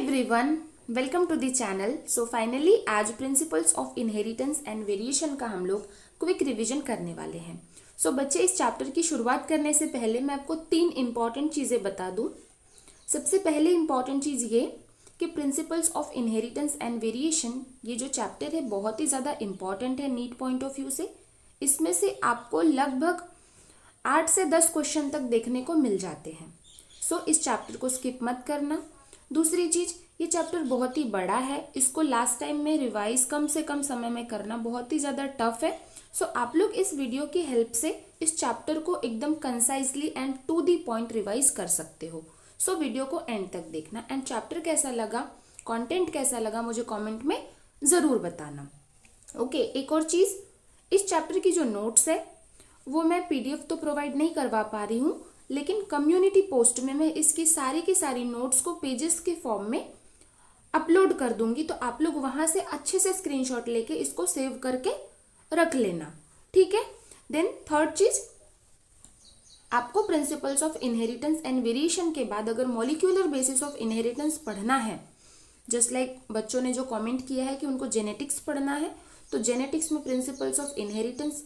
Everyone, welcome to the channel. So finally आज principles of inheritance and variation का हम लोग क्विक रिवीजन करने वाले हैं। सो बच्चे, इस चैप्टर की शुरुआत करने से पहले मैं आपको 3 इंपॉर्टेंट चीज़ें बता दूं। सबसे पहले इंपॉर्टेंट चीज़ ये कि principles of inheritance and variation ये जो चैप्टर है बहुत ही ज़्यादा इंपॉर्टेंट है नीट पॉइंट ऑफ व्यू से। इसमें से आपको लगभग 8 से 10 क्वेश्चन तक देखने को मिल जाते हैं। सो इस चैप्टर को स्किप मत करना। दूसरी चीज, ये चैप्टर बहुत ही बड़ा है, इसको लास्ट टाइम में रिवाइज कम से कम समय में करना बहुत ही ज़्यादा टफ है। सो आप लोग इस वीडियो की हेल्प से इस चैप्टर को एकदम concisely and to the point revise कर सकते हो। सो वीडियो को एंड तक देखना। एंड चैप्टर कैसा लगा, कंटेंट कैसा लगा, मुझे कमेंट में ज़रूर बताना। ओके, एक और चीज़, इस चैप्टर की जो नोट्स है वो मैं पीडीएफ तो प्रोवाइड नहीं करवा पा रही हूँ, लेकिन कम्युनिटी पोस्ट में मैं इसकी सारी की सारी नोट्स को पेजेस के फॉर्म में अपलोड कर दूंगी। तो आप लोग वहां से अच्छे से स्क्रीनशॉट लेके इसको सेव करके रख लेना, ठीक है। देन थर्ड चीज, आपको principles of inheritance and variation के बाद अगर मॉलिक्यूलर बेसिस ऑफ इनहेरिटेंस पढ़ना है, जस्ट लाइक बच्चों ने जो कमेंट किया है कि उनको जेनेटिक्स पढ़ना है, तो जेनेटिक्स में प्रिंसिपल्स ऑफ इनहेरिटेंस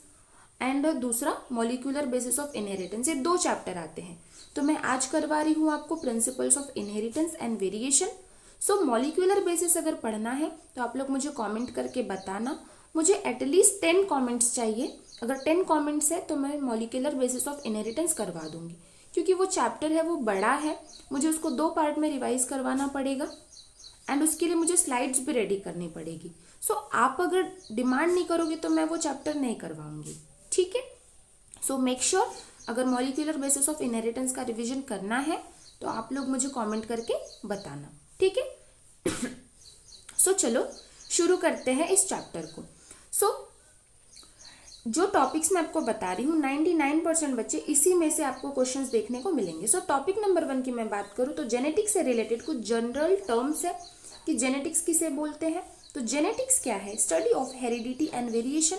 एंड दूसरा मॉलिक्यूलर बेसिस ऑफ इनहेरिटेंस, ये 2 चैप्टर आते हैं। तो मैं आज करवा रही हूँ आपको principles of inheritance and variation. So molecular basis अगर पढ़ना है तो आप लोग मुझे कमेंट करके बताना। मुझे एटलीस्ट 10 कमेंट्स चाहिए। अगर 10 कमेंट्स है तो मैं मॉलिक्यूलर बेसिस ऑफ इनहेरिटेंस करवा दूंगी, क्योंकि वो चैप्टर है वो बड़ा है, मुझे उसको 2 पार्ट में रिवाइज करवाना पड़ेगा एंड उसके लिए मुझे स्लाइड्स भी रेडी करनी पड़ेगी। सो आप अगर डिमांड नहीं करोगे तो मैं वो चैप्टर नहीं करवाऊंगी, ठीक है। सो मेक श्योर, अगर मॉलिक्यूलर बेसिस ऑफ इनहेरिटेंस का रिवीजन करना है तो आप लोग मुझे कमेंट करके बताना, ठीक है। सो चलो शुरू करते हैं इस चैप्टर को। सो जो टॉपिक्स मैं आपको बता रही हूँ 99% बच्चे इसी में से आपको क्वेश्चंस देखने को मिलेंगे। सो टॉपिक नंबर 1 की मैं बात करूँ तो जेनेटिक्स से रिलेटेड कुछ जनरल टर्म्स है कि जेनेटिक्स किसे बोलते हैं। तो जेनेटिक्स क्या है? Study of heredity and variation.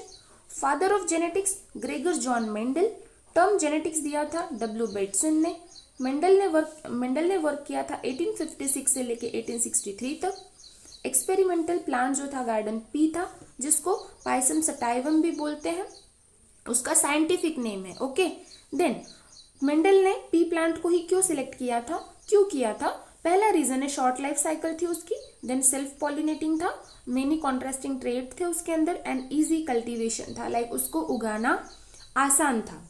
Father of genetics Gregor John Mendel. Term genetics दिया था डब्ल्यू बेटसन ने। मेंडल ने वर्क किया था 1856 से लेके 1863 तक। एक्सपेरिमेंटल प्लांट जो था गार्डन पी था, जिसको पाइसम सटाइवम भी बोलते हैं, उसका साइंटिफिक नेम है। ओके, देन मेंडल ने पी प्लांट को ही क्यों सिलेक्ट किया था, क्यों किया था? पहला रीजन है शॉर्ट लाइफ साइकिल थी उसकी, देन सेल्फ पॉलिनेटिंग था, मेनी कॉन्ट्रास्टिंग ट्रेट थे उसके अंदर, एंड इजी कल्टीवेशन था, लाइक उसको उगाना आसान था,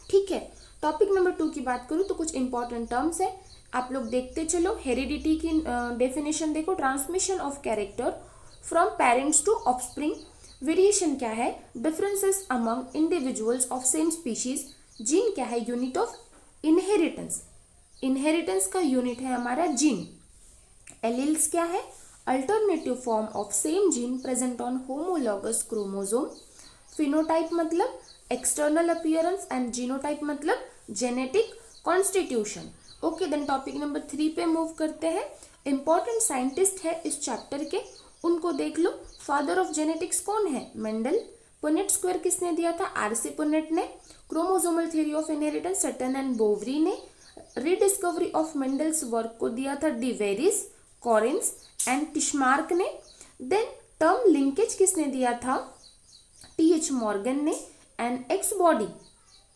ठीक है। टॉपिक नंबर 2 की बात करूँ तो कुछ इंपॉर्टेंट टर्म्स है, आप लोग देखते चलो। हेरिडिटी की डेफिनेशन देखो, transmission of character from parents to offspring. Variation क्या है? Differences among individuals of same species. Gene क्या है? Unit of inheritance. इनहेरिटेंस का यूनिट है हमारा जीन। एलील्स क्या है? Alternative form of same gene present on homologous chromosome. Phenotype मतलब एक्सटर्नल अपीयरेंस एंड जीनोटाइप मतलब genetic constitution. Okay, then topic number 3 पे मूव करते हैं। इंपॉर्टेंट साइंटिस्ट है इस चैप्टर के, उनको देख लो। फादर ऑफ जेनेटिक्स कौन है? मेंडल। पुनेट स्क्वायर किसने दिया था? आरसी पुनेट ने। Chromosomal theory of inheritance Sutton and Boveri ने। रीडिस्कवरी ऑफ मेंडल्स वर्क को दिया था de Vries, Correns and Tschermak ने। देन टर्म लिंकेज किसने दिया था? टीएच मॉर्गन ने। एंड एक्स बॉडी,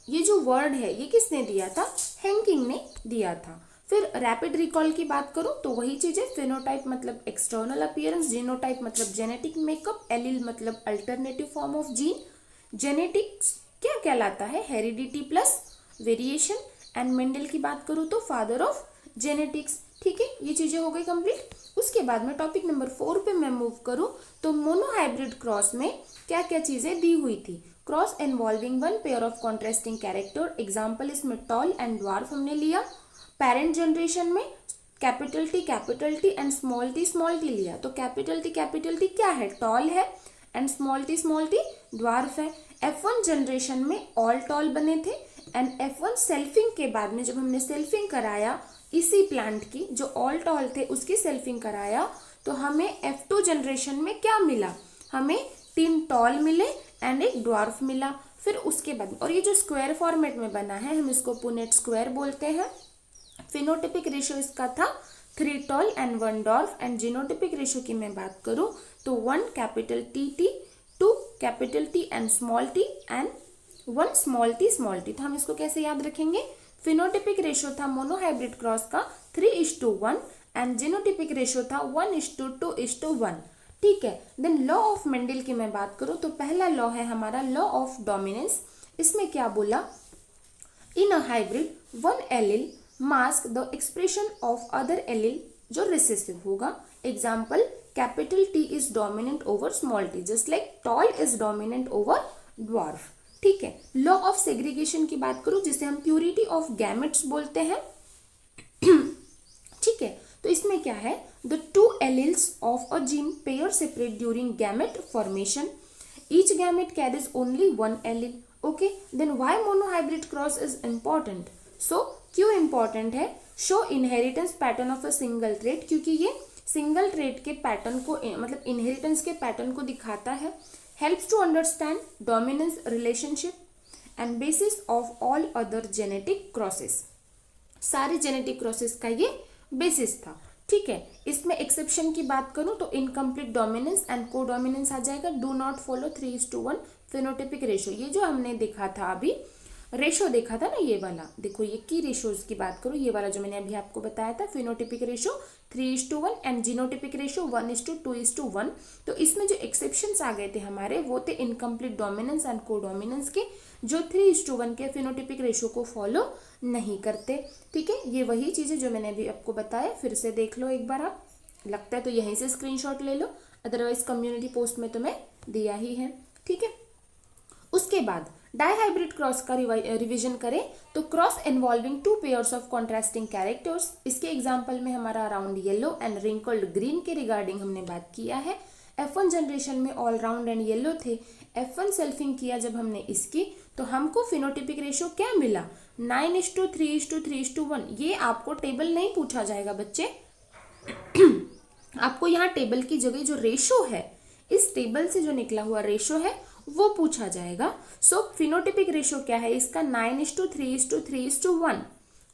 ये जो वर्ड है ये किसने दिया था? हेंकिंग ने दिया था। फिर रैपिड रिकॉल की बात करूं तो वही चीजें, फिनोटाइप मतलब एक्सटर्नल अपीयरेंस, जीनोटाइप मतलब जेनेटिक मेकअप, एलील मतलब alternative form of gene. Genetics क्या कहलाता है? Heredity plus variation. And Mendel की बात करूं तो फादर ऑफ जेनेटिक्स, ठीक है। ये चीजें हो गई कंप्लीट। उसके बाद में टॉपिक नंबर 4 पे मैं मूव करूं तो मोनोहाइब्रिड क्रॉस में क्या क्या चीजें दी हुई थी? Cross involving 1 pair of contrasting character, example इसमें टॉल एंड ड्वार्फ हमने लिया। पेरेंट जनरेशन में capital T and small T लिया। तो कैपिटल टी क्या है? टॉल है, एंड स्मॉल टी ड्वार्फ है। F1 जनरेशन में ऑल टॉल बने थे, एंड F1 सेल्फिंग के बाद में जब हमने सेल्फिंग कराया इसी प्लांट की, जो ऑल टॉल थे उसकी सेल्फिंग कराया, तो हमें F2 जनरेशन में क्या मिला? हमें 3 टॉल मिले एंड एक ड्वार्फ मिला। फिर उसके बाद, और ये जो स्क्वायर फॉर्मेट में बना है हम इसको पुनेट स्क्वायर बोलते हैं। फिनोटिपिक रेशियो इसका था 3 tall and 1 dwarf. And genotypic ratio की मैं बात करूं तो 1 capital T, 2 capital T and small and 1 small T. तो हम इसको कैसे याद रखेंगे? फिनोटिपिक रेशो था मोनोहाइब्रिड क्रॉस का 3:1 एंड जीनोटिपिक रेशो था 1:2:1। ठीक है। देन लॉ ऑफ मेंडल की मैं बात करूं तो पहला लॉ है हमारा लॉ ऑफ डोमिनेंस। इसमें क्या बोला? In a hybrid one allele mask the expression of other allele जो रिसेसिव होगा। Example, capital T is dominant over small T, just like tall is dominant over dwarf. ठीक है। Law of segregation की बात करूं जिसे हम प्यूरिटी ऑफ गैमेट्स बोलते हैं। ठीक है। तो इसमें क्या है? The 2 alleles of a gene pair separate during gamete formation, each gamete carries only 1 allele. Okay, then why monohybrid cross is important? So क्यों इंपॉर्टेंट है? Show inheritance pattern of a single trait, क्योंकि ये single trait के pattern को मतलब inheritance के pattern को दिखाता है। Helps to understand dominance relationship and basis of all other genetic crosses. सारे जेनेटिक क्रॉसेस का ये बेसिस था। ठीक है। इसमें एक्सेप्शन की बात करूं तो इनकम्प्लीट डोमिनेंस एंड को डोमिनेंस आ जाएगा। Do not follow 3:1 phenotypic ratio. ये जो हमने देखा था अभी रेशो देखा था ना, ये वाला देखो, ये की रेशोज की बात करूं, ये वाला जो मैंने अभी आपको बताया था phenotypic ratio 3:1 and genotypic ratio 1:2:1। तो इसमें जो एक्सेप्शंस आ गए थे हमारे वो थे इनकम्प्लीट डोमिनेंस एंड को डोमिनेंस के, जो 3:1 के फिनोटिपिक रेशो को फॉलो नहीं करते। ठीक है। ये वही चीजें जो मैंने अभी आपको बताया, फिर से देख लो एक बार आप, लगता है तो यहीं से स्क्रीनशॉट ले लो, अदरवाइज कम्युनिटी पोस्ट में तुम्हें दिया ही है। ठीक है। उसके बाद डाइहाइब्रिड क्रॉस का रिवीजन करें तो cross involving 2 pairs of contrasting characters. इसके एग्जांपल में हमारा around yellow and wrinkled green के रिगार्डिंग हमने बात किया है। F1 जनरेशन में ऑल राउंड एंड येलो थे। F1 सेल्फिंग किया जब हमने इसकी तो हमको फिनोटिपिक रेशो क्या मिला? 9:3:3:1। ये आपको टेबल नहीं पूछा जाएगा बच्चे। आपको यहाँ टेबल की जगह जो रेशो है, इस टेबल से जो निकला हुआ रेशो है वो पूछा जाएगा। सो फिनोटिपिक रेशो क्या है इसका? 9:3:3:1।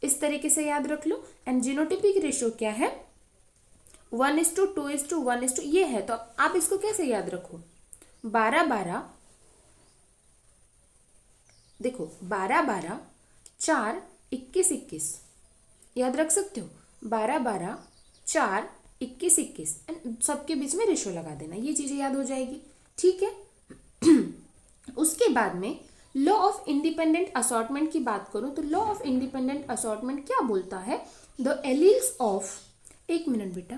इस तरीके से याद रख लो। एंड जीनोटिपिक रेशो क्या है? 1:2:1 ये है। तो आप इसको कैसे याद रखो? 12:12 देखो, 12:12 4 21:21 याद रख सकते हो। 12:12 4 21:21 एंड सबके बीच में रेशो लगा देना, ये चीजें याद हो जाएगी। ठीक है। उसके बाद में लॉ ऑफ इंडिपेंडेंट असॉर्टमेंट की बात करूं तो लॉ ऑफ इंडिपेंडेंट असॉर्टमेंट क्या बोलता है? द एलील्स ऑफ, एक मिनट बेटा,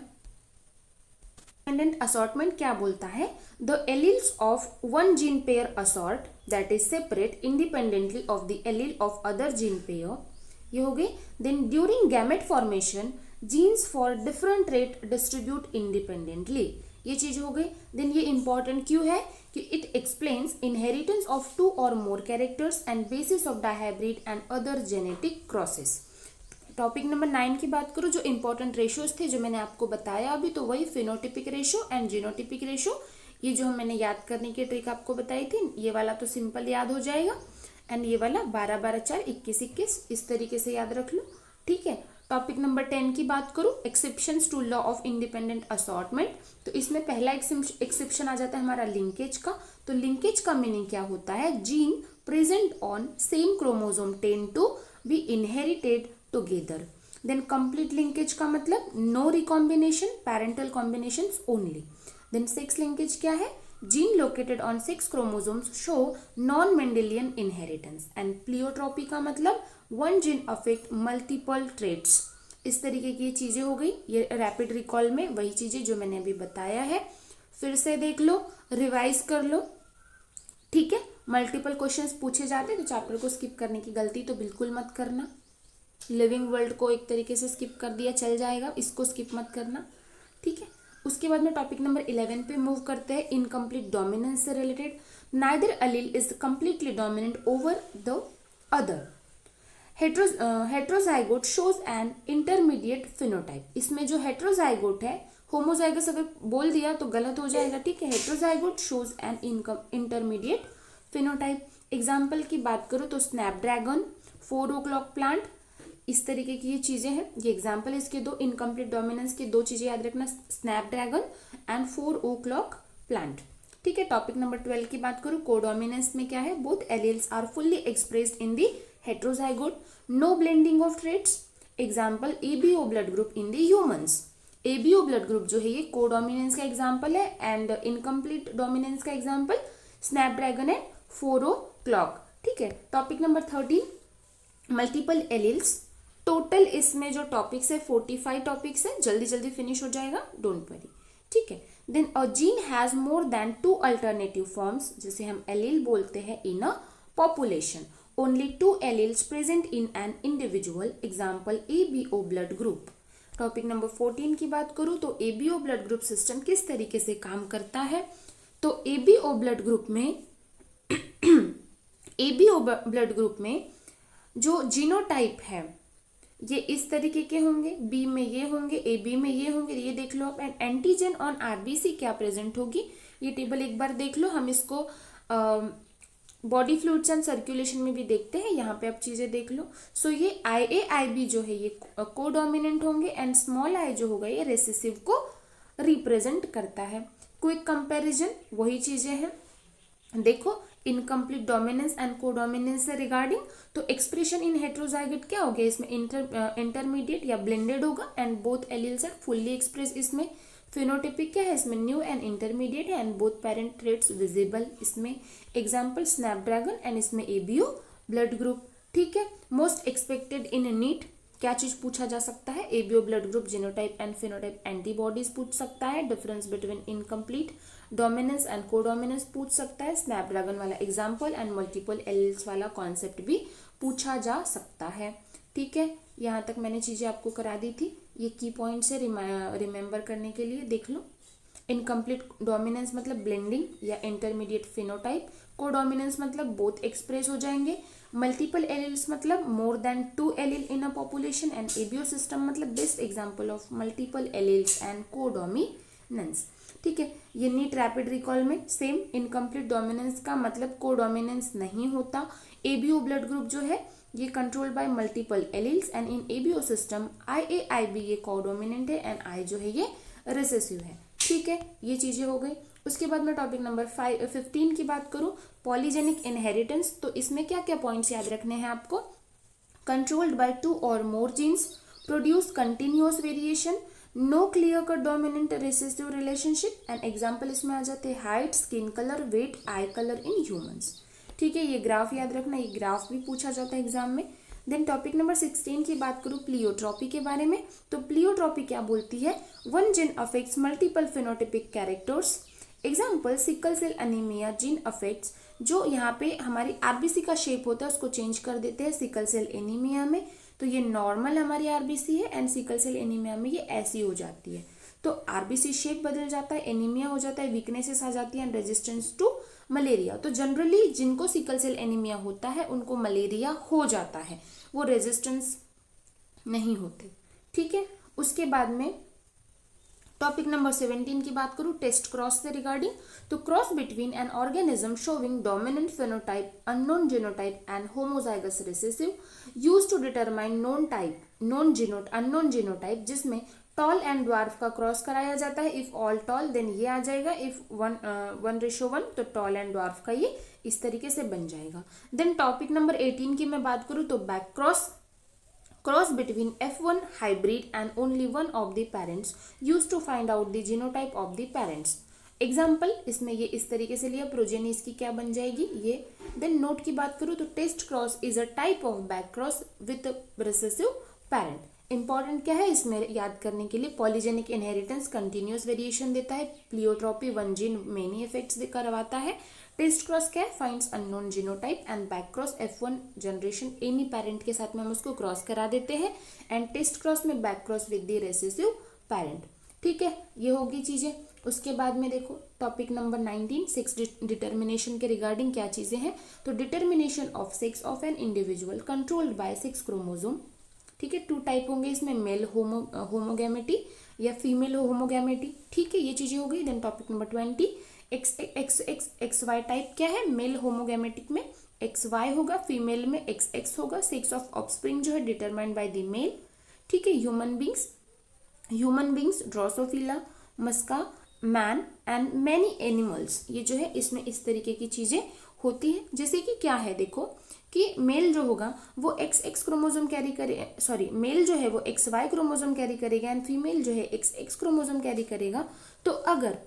इंडिपेंडेंट असॉर्टमेंट क्या बोलता है? The alleles of one gene pair assort that is separate independently of the allele of other gene pair. ये हो गई। Then during gamete formation genes for different trait distribute independently, ये चीज हो गई। देन ये इंपॉर्टेंट क्यों है? कि इट एक्सप्लेन्स इनहेरिटेंस ऑफ 2 और more characters and basis of dihybrid and other genetic crosses. Topic number 9 की बात करूं, जो इंपॉर्टेंट रेशियोज थे जो मैंने आपको बताया अभी, तो वही phenotypic ratio and genotypic ratio. ये जो मैंने याद करने की ट्रिक आपको बताई थी, ये वाला तो सिंपल याद हो जाएगा एंड ये वाला 12:12 4 21:21 इस तरीके से याद रख लो। ठीक है। टॉपिक नंबर 10 की बात करूं, exceptions to law of independent assortment. तो इसमें पहला एक्सेप्शन आ जाता है हमारा लिंकेज का। तो लिंकेज का मीनिंग क्या होता है? Gene present on same chromosome tend to be inherited together. Then complete linkage का मतलब no recombination, parental combinations only. Then sex linkage क्या है? Gene located on 6 chromosomes show non Mendelian inheritance. And pleiotropy का मतलब one gene affect multiple traits. इस तरीके की चीजें हो गई। ये रैपिड रिकॉल में वही चीजें जो मैंने अभी बताया है, फिर से देख लो, रिवाइज कर लो। ठीक है। मल्टीपल क्वेश्चंस पूछे जाते हैं तो चैप्टर को स्किप करने की गलती तो बिल्कुल मत करना। लिविंग वर्ल्ड को एक तरीके से स्किप कर दिया चल जाएगा, इसको स्किप मत करना। ठीक है। उसके बाद में टॉपिक नंबर 11 पे मूव करते हैं, इनकम्प्लीट डोमिनेंस से related. Neither Aleel is completely dominant over the other. Heterozygote shows an intermediate phenotype. इसमें जो हेट्रोजाइगोट है, होमोजाइगस अगर बोल दिया तो गलत हो जाएगा। ठीक है। Heterozygote shows an intermediate phenotype. Example की बात करूं तो स्नैपड्रैगन, 4 o'clock प्लांट, इस तरीके की ये चीजें हैं। ये एग्जाम्पल इसके दो। इनकम्प्लीट डोमिनेंस की दो चीजें याद रखना, स्नैपड्रैगन एंड 4 o'clock प्लांट। ठीक है, टॉपिक नंबर 12 की बात करूं, कोडोमिनेंस में क्या है, both alleles are fully expressed in the heterozygote, no blending of traits. Example ABO blood group in the humans. ABO blood group जो है ये कोडोमिनेंस का एग्जाम्पल है, एंड इनकम्प्लीट डोमिनेंस का एग्जाम्पल स्नैपड्रैगन एंड 4 o'clock। ठीक है, topic number 13, multiple alleles. Total इसमें जो टॉपिक्स है 45 टॉपिक्स है, जल्दी जल्दी फिनिश हो जाएगा, डोंट वरी। ठीक है, then a gene has more than 2 alternative forms, जिसे हम एलील बोलते हैं, in a population. Only 2 alleles present in an individual. Example ABO blood group. Topic number 14 की बात करूं तो एबीओ ब्लड ग्रुप सिस्टम किस तरीके से काम करता है। तो एबीओ ब्लड ग्रुप में एबीओ ब्लड ग्रुप में जो जीनोटाइप है ये इस तरीके के होंगे, बी में ये होंगे, ए बी में ये होंगे, ये देख लो आप। एंड एंटीजन ऑन आरबीसी क्या प्रेजेंट होगी, ये टेबल एक बार देख लो। हम इसको बॉडी फ्लूइड्स एंड सर्कुलेशन में भी देखते हैं, यहाँ पे आप चीजें देख लो। सो ये IA IB जो है ये कोडोमिनेंट होंगे, एंड स्मॉल आई जो होगा ये रेसेसिव को रिप्रेजेंट करता है। क्विक कंपैरिजन वही चीजें हैं, देखो इनकम्प्लीट डोमिनेंस एंड कोडोमिनेंस से रिगार्डिंग। तो एक्सप्रेशन इन हेट्रोजाइगोट क्या हो गया, इसमें इंटरमीडिएट या ब्लेंडेड होगा, and both alleles are fully express. इसमें फिनोटिपिक क्या है, इसमें न्यू एंड इंटरमीडिएट है, and both parent traits visible. इसमें एग्जाम्पल स्नैपड्रैगन, एंड इसमें एबीओ ब्लड ग्रुप। ठीक है, मोस्ट एक्सपेक्टेड इन नीट क्या चीज पूछा जा सकता है, ABO blood group, genotype and phenotype antibodies पूछ सकता है, difference between incomplete dominance and codominance पूछ सकता है, स्नैपड्रैगन वाला एग्जाम्पल एंड मल्टीपल एलील्स वाला कॉन्सेप्ट भी पूछा जा सकता है। ठीक है, यहाँ तक मैंने चीजें आपको करा दी थी, ये की पॉइंट्स है रिमेंबर करने के लिए, देख लो। इनकम्प्लीट डोमिनेंस मतलब ब्लेंडिंग या इंटरमीडिएट फिनोटाइप, कोडोमिनेंस मतलब बोथ एक्सप्रेस हो जाएंगे, मल्टीपल एलील्स मतलब more than 2 allele in a population, and ABO system मतलब best example of multiple alleles and codominance. ठीक है, ये नीट रैपिड रिकॉल में सेम इनकम्प्लीट डोमिनेंस का मतलब कोडोमिनेंस नहीं होता। एबीओ ब्लड ग्रुप जो है ये controlled by multiple alleles, and in ABO system IA IB ये कोडोमिनेंट है, एंड आई जो है ये रिसेसिव है। ठीक है, ये चीजें हो गई। उसके बाद मैं टॉपिक नंबर 15 की बात करूं, पॉलीजेनिक इनहेरिटेंस। तो इसमें क्या क्या पॉइंट्स याद रखने हैं आपको, कंट्रोल्ड बाय 2 और more genes, produce continuous variation, no clear cut dominant recessive relationship, and example इसमें आ जाते हैं height, skin colour, weight, eye colour in humans. ठीक है, ये ग्राफ याद रखना, ये ग्राफ भी पूछा जाता है एग्जाम में। देन टॉपिक नंबर 16 की बात करूं प्लियोट्रॉपी के बारे में, तो प्लियोट्रॉपी क्या बोलती है, one gene affects multiple phenotypic characters. Example sickle cell anaemia gene affects, जो यहाँ पे हमारी आरबीसी का शेप होता है उसको चेंज कर देते हैं सिकल सेल एनीमिया में। तो ये नॉर्मल हमारी आरबीसी है, एंड सिकल सेल एनीमिया में ये ऐसी हो जाती है। तो आरबीसी शेप बदल जाता है, एनीमिया हो जाता है, वीकनेसेस आ जाती है, एंड रेजिस्टेंस टू मलेरिया। तो जनरली जिनको सिकल सेल एनीमिया होता है उनको मलेरिया हो जाता है, वो रेजिस्टेंस नहीं होते। ठीक है, उसके बाद में टॉपिक नंबर 17 की बात करूं टेस्ट क्रॉस से रिगार्डिंग, तो cross between an organism showing dominant phenotype, unknown genotype and homozygous recessive, used to determine unknown genotype, जिसमें टॉल एंड ड्वार्फ का क्रॉस कराया जाता है। इफ ऑल टॉल देन ये आ जाएगा, इफ 1:1 तो टॉल एंड ड्वार्फ का ये इस तरीके से बन जाएगा। देन टॉपिक नंबर 18 की मैं बात करूं तो back cross between F1 hybrid and only one of the parents used to find out the genotype of the parents. Example इसमें ये इस तरीके से लिया, प्रोजेनी इसकी क्या बन जाएगी ये। देन नोट की बात करूँ तो test cross is a type of back cross with recessive parent. Important क्या है इसमें याद करने के लिए, पॉलीजेनिक इनहेरिटेंस कंटिन्यूअस वेरिएशन देता है, pleiotropy one gene many effects करवाता है, टेस्ट क्रॉस क्या है, finds unknown genotype, and back cross F1 generation any parent के साथ में हम उसको क्रॉस करा देते हैं, एंड टेस्ट क्रॉस में back cross with the recessive parent. ठीक है, ये होगी चीजें। उसके बाद में देखो टॉपिक नंबर 19 सेक्स डिटर्मिनेशन के रिगार्डिंग क्या चीजें हैं, तो determination of sex of an individual controlled by 6 chromosome. ठीक है, 2 टाइप होंगे इसमें, मेल होमोगैमेटी या फीमेल होमोगैमेटी। ठीक है, ये चीजें हो गई। Then topic number 20 XY type क्या है, मेल होमोगैमेटिक में XY होगा, फीमेल में XX होगा, सेक्स ऑफ ऑफस्प्रिंग जो है डिटरमाइंड बाय द मेल, ठीक है। Human beings Drosophila, Musca, man and many animals, ये जो है इसमें इस तरीके की चीजें होती हैं। जैसे कि क्या है देखो कि मेल जो होगा वो XX क्रोमोसोम कैरी करे, सॉरी मेल जो है वो XY क्रोमोसोम कैरी करेगा एंड फीमेल जो है XX क्रोमोसोम कैरी करेगा। तो अगर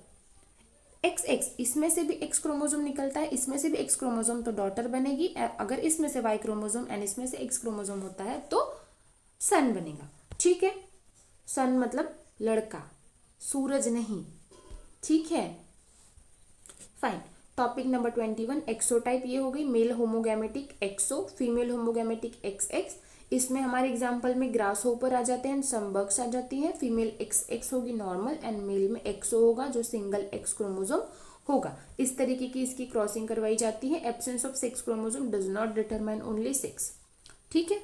XX इसमें से भी X क्रोमोसोम निकलता है, इसमें से भी X क्रोमोसोम, तो डॉटर बनेगी। अगर इसमें से Y क्रोमोसोम एंड इसमें से X क्रोमोसोम होता है तो सन बनेगा, ठीक है। सन मतलब लड़का, सूरज नहीं, ठीक है, फाइन। टॉपिक नंबर 21 एक्सोटाइप, ये हो गई मेल होमोगैमेटिक एक्सो, फीमेल होमोगैमेटिक XX। इसमें हमारे एग्जाम्पल में ग्रास होपर आ जाते हैं, समबग्स आ जाती हैं। फीमेल XX होगी नॉर्मल एंड मेल में एक्सो होगा जो सिंगल X क्रोमोसोम होगा। इस तरीके की इसकी क्रॉसिंग करवाई जाती है। Absence of sex chromosome does not determine only sex, ठीक है।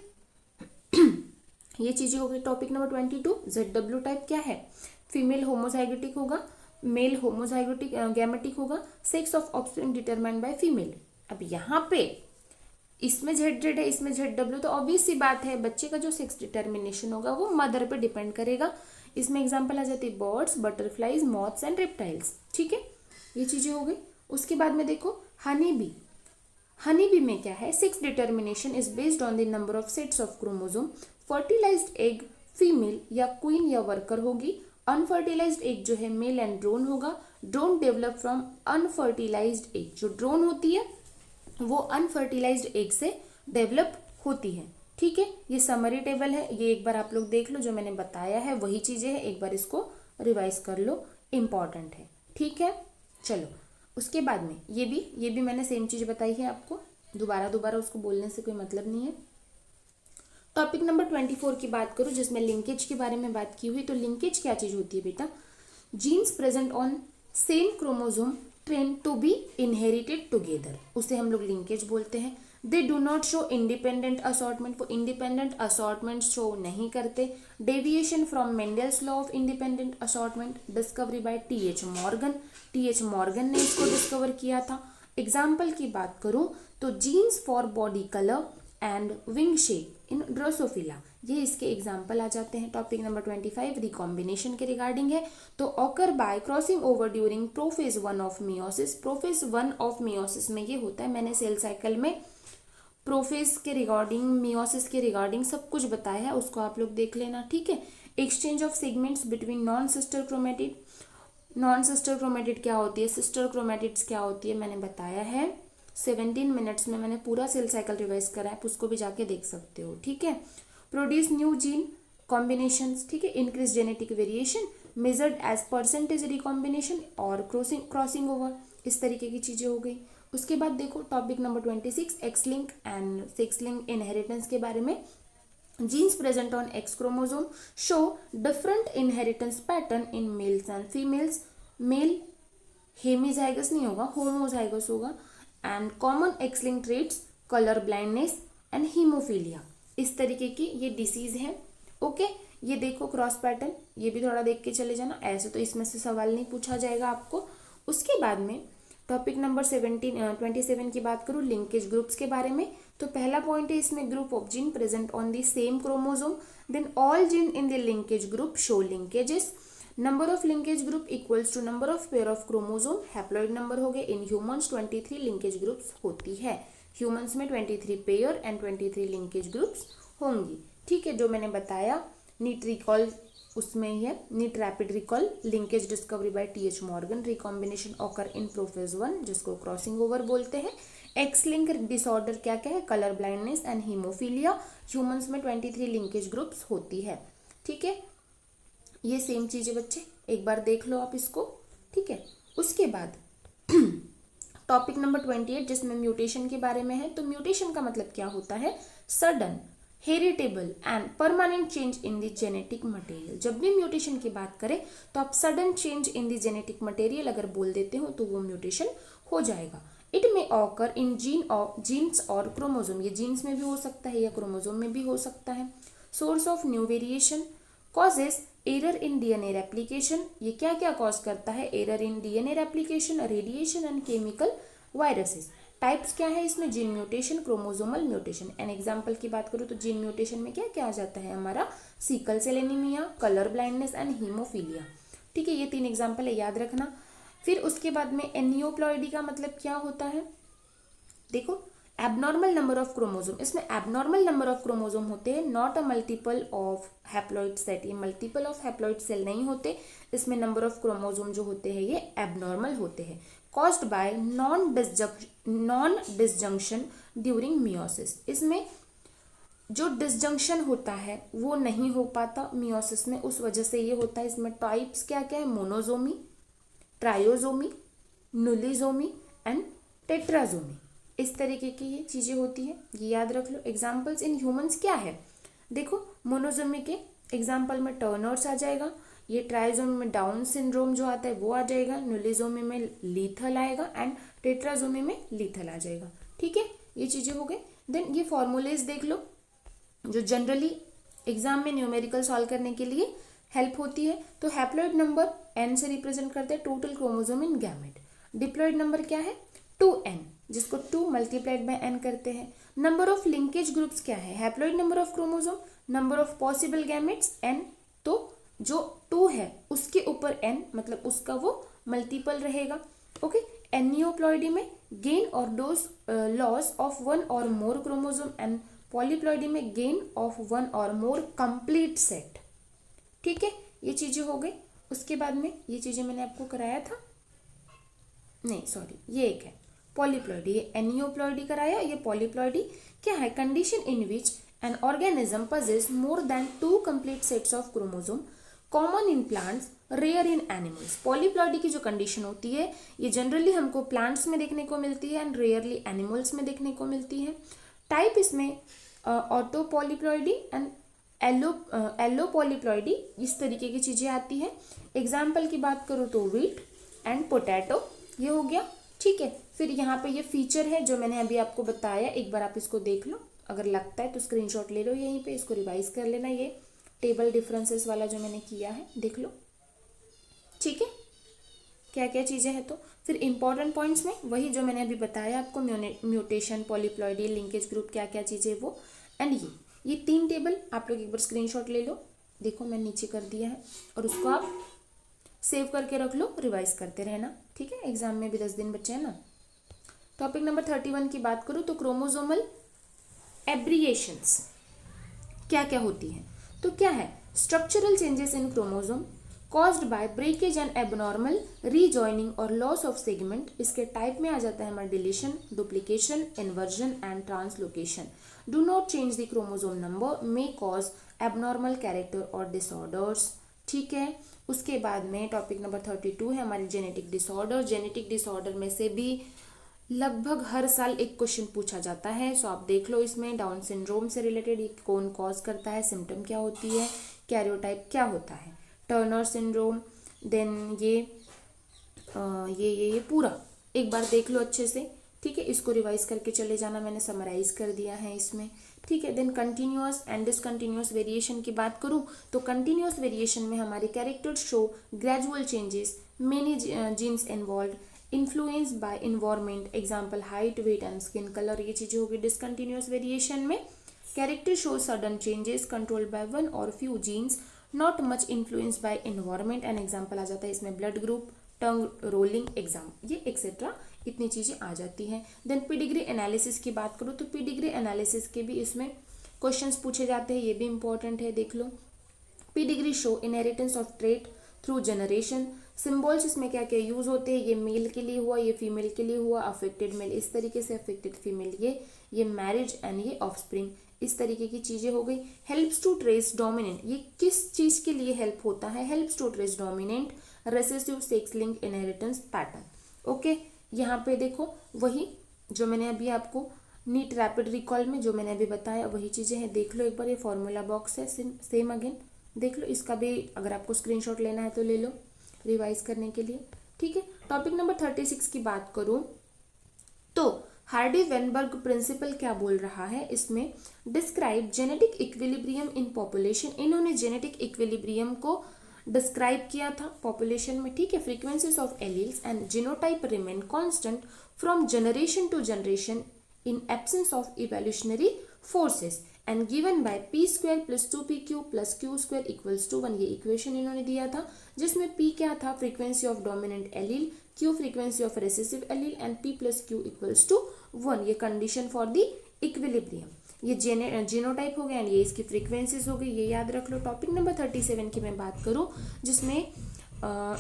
ये चीजें हो गई। टॉपिक नंबर 22 ZW टाइप क्या है? फीमेल होमोजाइगोटिक होगा, मेल होमोजाइगोटिक गैमेटिक होगा, sex of offspring determined by female. अब यहाँ पे इसमें ZZ है, इसमें ZW, तो ऑब्वियस सी बात है बच्चे का जो सेक्स डिटर्मिनेशन होगा वो मदर पे डिपेंड करेगा। इसमें एग्जांपल आ जाती है birds, butterflies, moths and reptiles, ठीक है। ये चीजें हो गई। उसके बाद में देखो हनी बी। हनी बी में क्या है? Sex determination is based on the number of sets of chromosome. Fertilized egg female या क्वीन या वर्कर होगी। अनफर्टिलाइज्ड एग जो है मेल एंड ड्रोन होगा। Drone develop from unfertilized egg, जो ड्रोन होती है वो अनफर्टिलाइज्ड एग से डेवलप होती है, ठीक है। ये समरी टेबल है, ये एक बार आप लोग देख लो, जो मैंने बताया है वही चीजें हैं, एक बार इसको रिवाइज कर लो, इंपॉर्टेंट है, ठीक है। चलो उसके बाद में ये भी मैंने सेम चीज बताई है आपको, दोबारा उसको बोलने से कोई मतलब नहीं है। टॉपिक नंबर 24 की बात करूं जिसमें लिंकेज के बारे में बात की हुई। तो लिंकेज क्या चीज होती है बेटा? Genes present on same chromosome ट्रेन टू बी इनहेरिटेड टुगेदर, उसे हम लोग लिंकेज बोलते हैं। They do not show independent assortment, वो इंडिपेंडेंट असॉर्टमेंट शो नहीं करते। Deviation from Mendel's law of independent assortment, discovery by TH Morgan. TH Morgan ने इसको डिस्कवर किया था। एग्जाम्पल की बात करूं तो genes for body colour and wing shape in Drosophila, ये इसके एग्जाम्पल आ जाते हैं। टॉपिक नंबर 25 रिकॉम्बिनेशन के रिगार्डिंग है। तो occur by crossing over during prophase 1 of meiosis. Prophase 1 of meiosis में ये होता है, मैंने सेल साइकिल में प्रोफेज के रिगार्डिंग, मियोसिस के रिगार्डिंग सब कुछ बताया है, उसको आप लोग देख लेना, ठीक है। Exchange of segments between non sister chromatid. Non sister chromatid क्या होती है, सिस्टर क्रोमेटिड्स क्या होती है, मैंने बताया है 17 मिनट्स में, मैंने पूरा सेल साइकिल रिवाइज करा है, उसको भी जाके देख सकते हो, ठीक है। प्रोड्यूस न्यू जीन कॉम्बिनेशंस, ठीक है। Increase genetic variation measured as percentage recombination और क्रॉसिंग ओवर, इस तरीके की चीजें हो गई। उसके बाद देखो topic number 26 X link and sex link inheritance के बारे में। Genes present on X chromosome show different inheritance pattern in males and females. Male hemizygous नहीं होगा, होमोजाइगस होगा। And common X link traits colour blindness and haemophilia, इस तरीके की ये डिसीज है, ओके। ये देखो क्रॉस पैटर्न, ये भी थोड़ा देख के चले जाना, ऐसे तो इसमें से सवाल नहीं पूछा जाएगा आपको। उसके बाद में टॉपिक नंबर 27 की बात करूँ लिंकेज ग्रुप्स के बारे में। तो पहला पॉइंट है इसमें group of gene present on the same chromosome, then all gene in the linkage group show linkages. Number of linkage group equals to number of pair of chromosome, haploid number हो गए। In humans 23 linkage groups होती है, humans में 23 pair and 23 linkage groups होंगी, ठीक है। जो मैंने बताया नीट रिकॉल उसमें ही है, NEET rapid recall, linkage discovery by TH Morgan, recombination occur in prophase 1 जिसको क्रॉसिंग ओवर बोलते हैं। एक्स लिंक डिसऑर्डर क्या क्या है? Colour blindness and haemophilia, humans में 23 लिंकेज ग्रुप्स होती है, ठीक है। ये सेम चीज है बच्चे, एक बार देख लो आप इसको, ठीक है। उसके बाद टॉपिक नंबर 28 जिसमें म्यूटेशन के बारे में है। तो म्यूटेशन का मतलब क्या होता है? Sudden, heritable and permanent change in the genetic material. जब भी म्यूटेशन की बात करें तो आप sudden change in the genetic material अगर बोल देते हो तो वो म्यूटेशन हो जाएगा। It may occur in genes और क्रोमोसोम, ये जीन्स में भी हो सकता है या क्रोमोसोम में भी हो सकता है। Source of new variation causes error in DNA replication, ये क्या क्या कॉज करता है? Error in DNA replication, radiation and chemical viruses. Types क्या है इसमें, gene mutation, chromosomal mutation. An example की बात करूँ तो जीन म्यूटेशन में क्या क्या आ जाता है हमारा, sickle cell anaemia, colour blindness and haemophilia. ठीक है, ये 3 एग्जाम्पल है, याद रखना। फिर उसके बाद में एनियोप्लॉइडी का मतलब क्या होता है, देखो एबनॉर्मल नंबर ऑफ क्रोमोसोम, इसमें एबनॉर्मल नंबर ऑफ क्रोमोसोम होते हैं, not a multiple of haploid set. ये मल्टीपल ऑफ हैप्लॉइड सेल नहीं होते, इसमें नंबर ऑफ क्रोमोसोम जो होते हैं ये एबनॉर्मल होते हैं। Caused by non disjunction during meiosis, इसमें जो डिसजंक्शन होता है वो नहीं हो पाता मियोसिस में, उस वजह से ये होता है। इसमें टाइप्स क्या क्या है, मोनोजोमी, ट्रायोजोमी, नुलिजोमी एंड टेट्राजोमी, इस तरीके की ये चीजें होती है, ये याद रख लो। एग्जाम्पल्स इन ह्यूमंस क्या है, देखो मोनोजोमी के एग्जाम्पल में टर्नर्स आ जाएगा, ये ट्राइजोमी में डाउन सिंड्रोम जो आता है वो आ जाएगा, नुलिजोमी में लीथल आएगा एंड टेट्राजोमी में लीथल आ जाएगा। ठीक है, ये चीजें हो गई। देन ये फॉर्मूलेज देख लो जो जनरली एग्जाम में न्यूमेरिकल सॉल्व करने के लिए हेल्प होती है। तो हैप्लॉइड नंबर n से रिप्रेजेंट करते हैं टोटल क्रोमोसोम इन गैमेट। डिप्लॉइड नंबर क्या है 2n, जिसको 2 मल्टीप्लाइड बाय n करते हैं। नंबर ऑफ लिंकेज ग्रुप्स क्या है, haploid number of chromosome, number of possible gametes n, तो जो 2 है उसके ऊपर n मतलब उसका वो मल्टीपल रहेगा। ओके, एनियोप्लॉइडी में गेन और लॉस ऑफ 1 और मोर क्रोमोसोम एंड पॉलीप्लॉइडी में गेन ऑफ 1 और मोर कंप्लीट सेट। ठीक है, ये चीजें हो गई। उसके बाद में ये चीजें मैंने आपको कराया था, नहीं सॉरी ये एक है पॉलीप्लॉइडी, ये एनियोप्लॉइडी कराया, ये पॉलीप्लॉइडी क्या है, condition in which an organism possess more than 2 complete sets of chromosome, common in plants, rare in animals. Polyploidy की जो कंडीशन होती है ये जनरली हमको प्लांट्स में देखने को मिलती है एंड रेयरली एनिमल्स में देखने को मिलती है। टाइप इसमें autopolyploidy and allopolyploidy, इस तरीके की चीजें आती है। एग्जाम्पल की बात करूँ तो व्हीट एंड पोटैटो, ये हो गया। ठीक है, फिर यहाँ पे ये फीचर है जो मैंने अभी आपको बताया, एक बार आप इसको देख लो, अगर लगता है तो स्क्रीनशॉट ले लो, यहीं पे इसको रिवाइज कर लेना, ये टेबल डिफरेंसेस वाला जो मैंने किया है देख लो। ठीक है, क्या क्या चीजें हैं, तो फिर इंपॉर्टेंट पॉइंट्स में वही जो मैंने अभी बताया आपको, म्यूटेशन, पॉलीप्लॉइडी, लिंकेज ग्रुप, क्या क्या चीजें वो, एंड ये 3 टेबल आप लोग एक बार स्क्रीनशॉट ले लो, देखो मैं नीचे कर दिया है, और उसको आप सेव करके रख लो, रिवाइज करते रहना। ठीक है, एग्जाम में भी 10 दिन बचे हैं ना। टॉपिक नंबर 31 की बात करूँ तो क्रोमोसोमल एब्रिएशंस क्या क्या होती है, तो क्या है, structural changes in chromosome caused by breakage and abnormal rejoining और लॉस ऑफ सेगमेंट। इसके टाइप में आ जाता है हमारा deletion, duplication, inversion and translocation. Do not change the chromosome number, may cause abnormal character और डिसऑर्डर्स। ठीक है, उसके बाद में टॉपिक नंबर 32 है हमारी जेनेटिक डिसऑर्डर। जेनेटिक डिसऑर्डर में से भी लगभग हर साल एक क्वेश्चन पूछा जाता है, सो आप देख लो इसमें डाउन सिंड्रोम से रिलेटेड ये कौन कॉज करता है, सिम्टम क्या होती है, कैरियोटाइप क्या होता है, टर्नर सिंड्रोम, देन ये पूरा एक बार देख लो अच्छे से। ठीक है, इसको रिवाइज करके चले जाना, मैंने समराइज कर दिया है इसमें। ठीक है, then continuous and discontinuous variation की बात करूँ तो कंटिन्यूअस वेरिएशन में हमारे characters show gradual changes, many genes involve, influence by environment, example height, weight and skin colour, ये चीजें होगी। डिसकंटिन्यूअस वेरिएशन में character show sudden changes controlled by 1 और few genes, not much influence by environment, and example आ जाता है इसमें blood group, tongue rolling, exam, ये एक्सेट्रा इतनी चीजें आ जाती हैं। देन पीडिग्री एनालिसिस की बात करूँ तो पीडिग्री एनालिसिस के भी इसमें क्वेश्चंस पूछे जाते हैं, ये भी इंपॉर्टेंट है, देख लो। Pedigree show inheritance of trait through generation. Symbols इसमें क्या क्या यूज होते हैं, ये मेल के लिए हुआ, ये फीमेल के लिए हुआ, अफेक्टेड मेल इस तरीके से, अफेक्टेड फीमेल ये मैरिज एंड ये ऑफस्प्रिंग, इस तरीके की चीजें हो गई। हेल्प्स टू ट्रेस डोमिनेंट, ये किस चीज के लिए हेल्प होता है, helps to trace dominant recessive sex link inheritance pattern. Okay, यहाँ पे देखो वही जो मैंने अभी आपको नीट रैपिड रिकॉल में जो मैंने अभी बताया वही चीजें हैं, देख लो एक बार, ये फॉर्मूला बॉक्स है सेम अगेन देख लो, इसका भी अगर आपको स्क्रीनशॉट लेना है तो ले लो रिवाइज करने के लिए। ठीक है, टॉपिक नंबर 36 की बात करूं तो हार्डी वेनबर्ग प्रिंसिपल क्या बोल रहा है इसमें, describe genetic equilibrium in population. इन्होंने जेनेटिक इक्विलिब्रियम को डिस्क्राइब किया था पॉपुलेशन में, ठीक है। Frequencies of alleles and genotype remain constant from generation to generation in absence of evolutionary forces and given by p square plus 2pq plus q square equals to 1। ये equation इन्होंने दिया था जिसमें p क्या था, frequency of dominant allele, q frequency of recessive allele and p plus q equals to 1। ये condition for the equilibrium. ये genotype हो गया एंड ये इसकी फ्रीक्वेंसीज हो गई, ये याद रख लो। टॉपिक नंबर 37 की मैं बात करूं जिसमें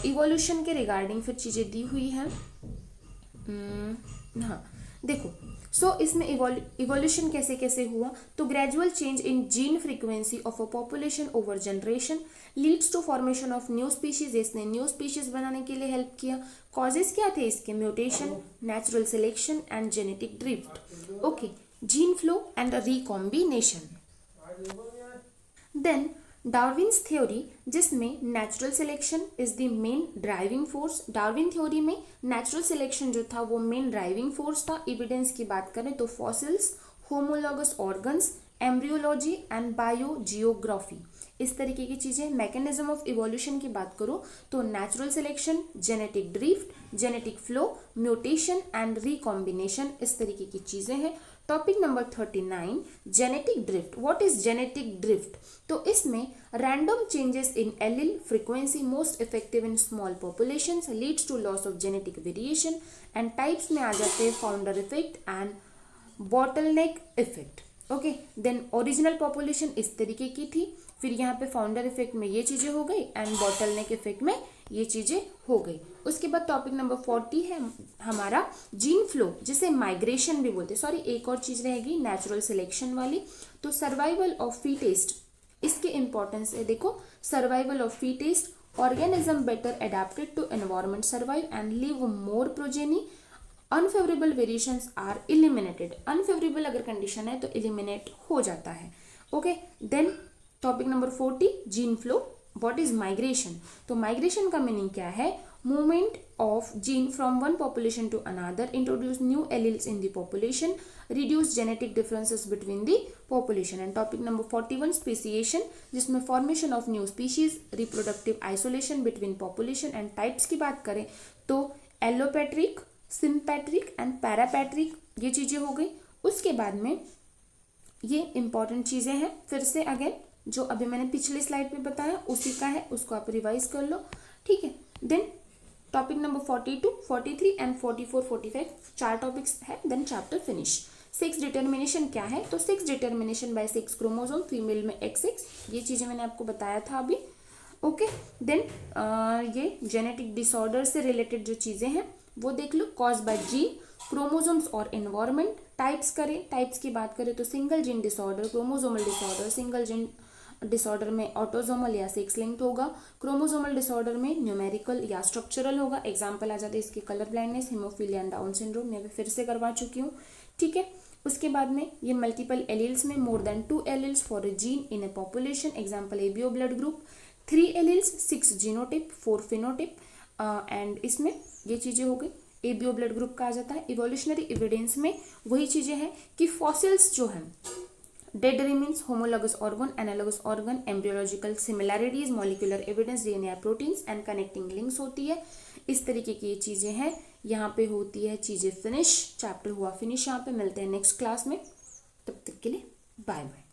इवोल्यूशन के रिगार्डिंग फिर चीजें दी हुई हैं। हाँ देखो, इसमें इवोल्यूशन कैसे कैसे हुआ, तो gradual change in gene frequency of a population over generation leads to formation of new species. इसने न्यू स्पीशीज बनाने के लिए हेल्प किया। कॉजेज क्या थे इसके, mutation, natural selection and genetic drift. Okay, gene flow and recombination. Then Darwin's theory जिसमें natural selection is the main driving force. Darwin theory में नेचुरल सिलेक्शन जो था वो मेन ड्राइविंग फोर्स था। एविडेंस की बात करें तो fossils, homologous organs, embryology and biogeography, इस तरीके की चीजें। मैकेनिज्म ऑफ इवोल्यूशन की बात करो तो natural selection, genetic drift, genetic flow, mutation and recombination, इस तरीके की चीजें हैं। Topic number 39, genetic drift. What is genetic drift, तो इसमें random changes in allele frequency most effective in small populations leads to loss of genetic variation and types में आ जाते हैं founder effect and bottleneck effect. Okay, then original population इस तरीके की थी, फिर यहाँ पे फाउंडर इफेक्ट में ये चीजें हो गई एंड बॉटलनेक इफेक्ट में ये चीजें हो गई। उसके बाद टॉपिक नंबर 40 है हमारा जीन फ्लो, जिसे माइग्रेशन भी बोलते हैं। सॉरी, एक और चीज रहेगी नेचुरल सिलेक्शन वाली, तो सर्वाइवल ऑफ फीटेस्ट, इसके इंपॉर्टेंस है। देखो, survival of fittest, organism better adapted to environment survive and live more progeny, unfavourable variations are eliminated. Unfavourable अगर कंडीशन है तो इलिमिनेट हो जाता है। Okay, then topic number 40, gene flow. What is migration, तो माइग्रेशन का मीनिंग क्या है, movement of gene from one population to another, introduce new alleles in the population, reduce genetic differences between the population. And topic number 41, speciation, जिसमें formation of new species, reproductive isolation between population. And types की बात करें तो allopatric, sympatric and पैरापैट्रिक, ये चीजें हो गई। उसके बाद में ये इंपॉर्टेंट चीजें हैं, फिर से अगेन जो अभी मैंने पिछले स्लाइड पे बताया उसी का है, उसको आप रिवाइज कर लो, ठीक है। Then topic number 42, 43 and 44, 45, 4 topics है, then chapter finish. Sex determination क्या है, तो sex determination by sex chromosome, female में XX, ये चीजें मैंने आपको बताया था अभी। ओके, देन ये जेनेटिक डिसऑर्डर से रिलेटेड जो चीजें हैं वो देख लो, कॉज बाय जीन, क्रोमोसोम्स और एनवायरमेंट। टाइप्स करें, टाइप्स की बात करें तो single gene disorder, chromosomal disorder, single gene disorder में ऑटोसोमल या सेक्स लिंक्ड होगा, क्रोमोसोमल डिसऑर्डर में न्यूमेरिकल या स्ट्रक्चरल होगा। एग्जाम्पल आ जाते हैं इसके colour blindness, haemophilia and down syndrome, मैं फिर से करवा चुकी हूँ, ठीक है। उसके बाद में ये मल्टीपल एलील्स में more than 2 alleles for a gene in a population, example ABO blood group, 3 alleles 6 genotype 4 phenotype, and इसमें ये चीजें हो गई, एबीओ ब्लड ग्रुप का आ जाता है। इवोल्यूशनरी एविडेंस में वही चीजें हैं कि फॉसिल्स जो हैं, dead remains, homologous organ, analogous organ, embryological similarities, molecular evidence, DNA proteins and connecting links होती है, इस तरीके की ये चीजें हैं। यहाँ पे होती है चीजें फिनिश, चैप्टर हुआ फिनिश। यहाँ पे मिलते हैं नेक्स्ट क्लास में, तब तक के लिए बाय बाय।